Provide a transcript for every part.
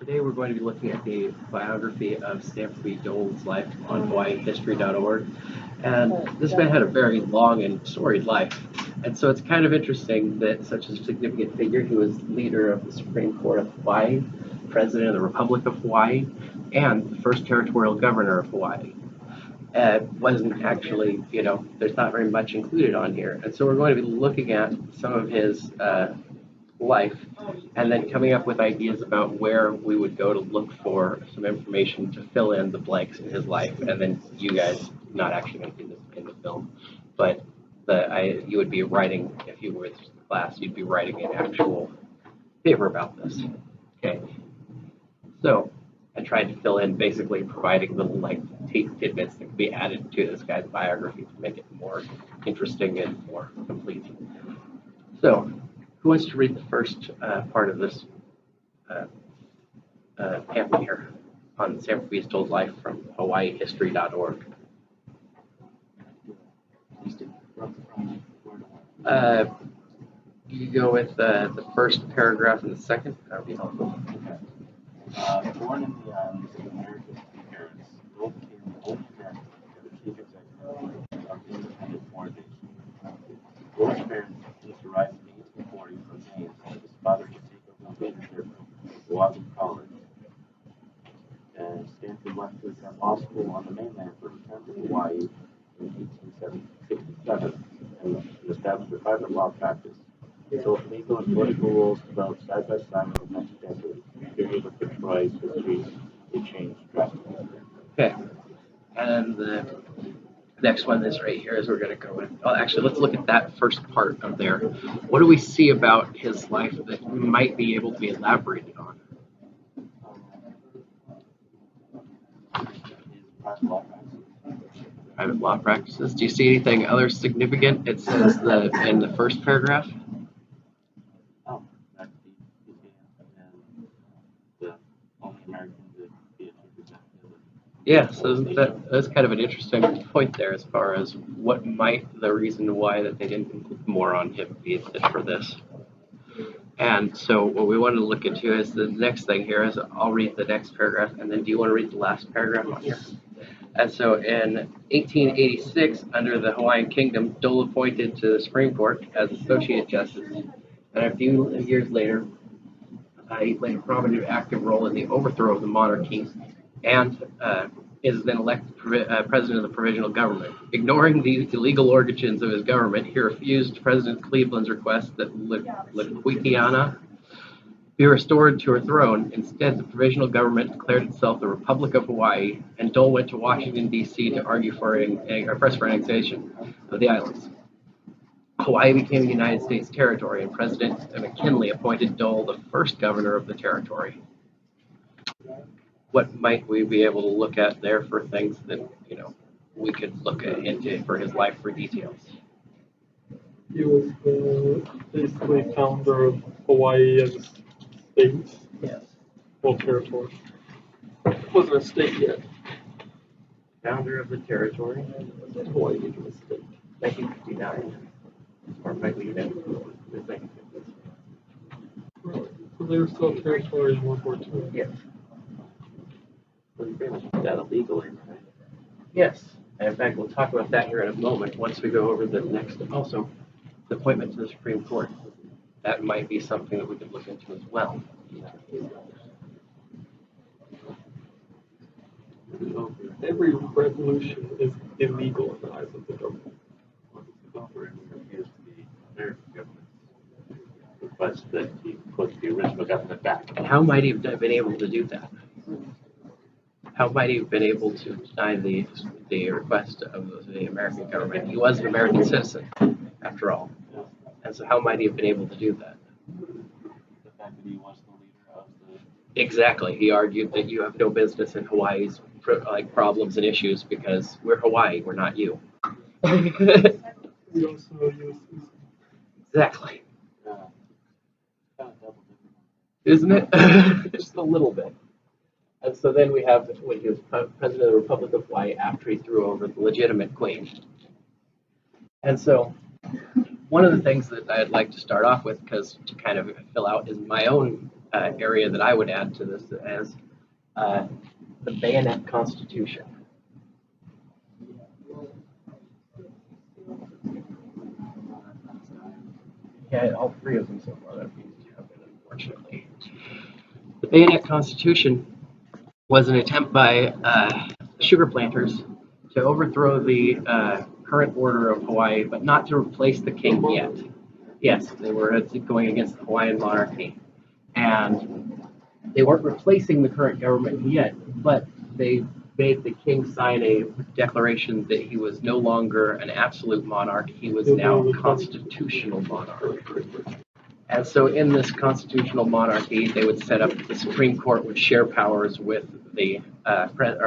Today we're going to be looking at the biography of Stanford B. Dole's life on HawaiiHistory.org. And this man had a very long and storied life. And so it's kind of interesting that such a significant figure, he was leader of the Supreme Court of Hawaii, president of the Republic of Hawaii, and the first territorial governor of Hawaii. Wasn't actually, there's not very much included on here. And so we're going to be looking at some of his life and then coming up with ideas about where we would go to look for some information to fill in the blanks in his life. And then you guys, not actually going to be in the film, but you would be writing, if you were with the class, you'd be writing an actual paper about this. Okay. So I tried to fill in basically providing little tidbits that could be added to this guy's biography to make it more interesting and more complete. So who wants to read the first part of this pamphlet here on Stanford B. Dole's life from HawaiiHistory.org? You go with the first paragraph and the second. That would be helpful. Born in the islands of America's two parents, Dole became the only American and the chief executive of the independent foreign nation. Dole's parents used to rise in 1840 from Maine for his father to take over the leadership of Oahu College. And Stanford went to attend law school on the mainland but returned to Hawaii in 1867 and established a private law practice. So legal and political rules developed side by side in the next decade, a period of which Hawaii's history would change drastically. Okay. And the next one is right here is we're going to go with. Oh, actually, let's look at that first part of there. What do we see about his life that might be able to be elaborated on? Private law practices. Do you see anything other significant? It says in the first paragraph. Oh, that he became the only American to be a chief executive. Yeah, so that's kind of an interesting point there as far as what might the reason why that they didn't include more on him be for this. And so what we want to look into is the next thing here is I'll read the next paragraph, and then do you want to read the last paragraph on here? And so in 1886, under the Hawaiian Kingdom, Dole appointed to the Supreme Court as Associate Justice, and a few years later, he played a prominent active role in the overthrow of the monarchy, and is then elected president of the provisional government. Ignoring the illegal origins of his government, he refused President Cleveland's request that Liquiana be restored to her throne. Instead, the provisional government declared itself the Republic of Hawaii, and Dole went to Washington, D.C. to argue for press for annexation of the islands. Hawaii became a United States territory, and President McKinley appointed Dole the first governor of the territory. What might we be able to look at there for things that, we could look into for his life for details? He was basically founder of Hawaii as a state. Yes. Well, territory. It wasn't a state yet. Founder of the territory. Hawaii became a state. 1959. Or might we even the 1950s? So they were still a territory in World War II. Yes. That illegally, right? Yes. And in fact, we'll talk about that here in a moment once we go over the next, also, the appointment to the Supreme Court. That might be something that we could look into as well. Every revolution is illegal in the eyes of the government. The government refused the American government's request that he put the original government back. How might he have been able to do that? How might he have been able to deny the request of the American government? He was an American citizen, after all. And so how might he have been able to do that? The fact that he was the leader of the... Exactly. He argued that you have no business in Hawaii's problems and issues because we're Hawaii, we're not you. We also use Exactly. kind of double different. Isn't it? Just a little bit. And so then we have when he was president of the Republic of Hawaii after he threw over the legitimate queen. And so one of the things that I'd like to start off with, because to kind of fill out, is my own area that I would add to this as the Bayonet Constitution. Yeah, all three of them so far that we have been, unfortunately. The Bayonet Constitution was an attempt by sugar planters to overthrow the current order of Hawaii, but not to replace the king yet. Yes, they were going against the Hawaiian monarchy. And they weren't replacing the current government yet, but they made the king sign a declaration that he was no longer an absolute monarch, he was now a constitutional monarch. And so in this constitutional monarchy, they would set up the Supreme Court would share powers with the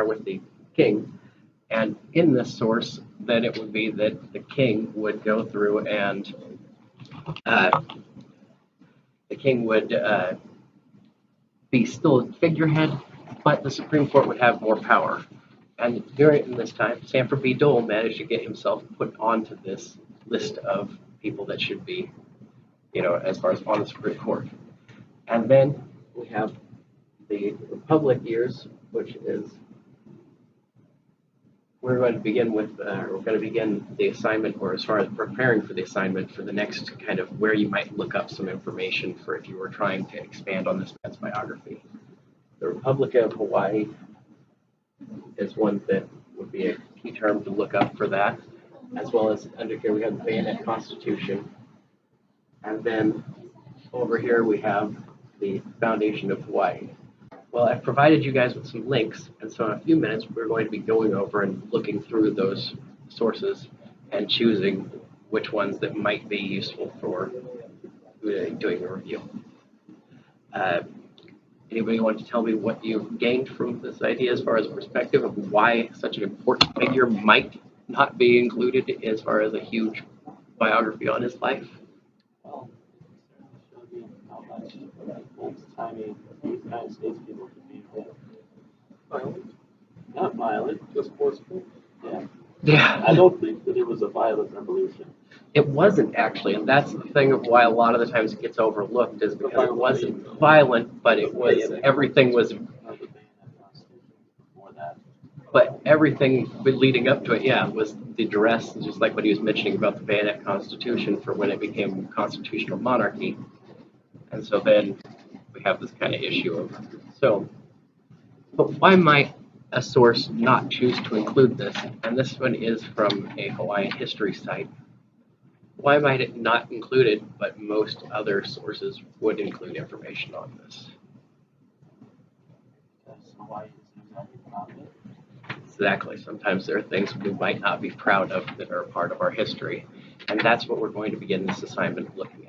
with the king. And in this source, then it would be that the king would go through and the king would be still a figurehead, but the Supreme Court would have more power. And during this time, Sanford B. Dole managed to get himself put onto this list of people that should be, as far as on the Supreme Court. And then we have the Republic years, which is we're going to begin the assignment, or as far as preparing for the assignment for the next kind of where you might look up some information for if you were trying to expand on this man's biography. The Republic of Hawaii is one that would be a key term to look up for that, as well as under here we have the Bayonet Constitution, and then over here we have the Foundation of Hawaii. Well, I've provided you guys with some links, and so in a few minutes we're going to be going over and looking through those sources and choosing which ones that might be useful for doing a review. Anybody want to tell me what you've gained from this idea as far as a perspective of why such an important figure might not be included as far as a huge biography on his life? Well, it certainly showed me how much old-timey United States people could be. Violent? Not violent. Just forceful? Yeah. Yeah. I don't think that it was a violent revolution. It wasn't actually, and that's the thing of why a lot of the times it gets overlooked is because it wasn't violent, but it was everything was, Before that. but everything leading up to it, yeah, was the duress, just like what he was mentioning about the Bayonet Constitution for when it became constitutional monarchy, and so then we have this kind of issue of but why might a source not choose to include this? And this one is from a Hawaiian history site. Why might it not include it, but most other sources would include information on this? Because Hawaii isn't exactly proud of it. Exactly. Sometimes there are things we might not be proud of that are part of our history. And that's what we're going to begin this assignment looking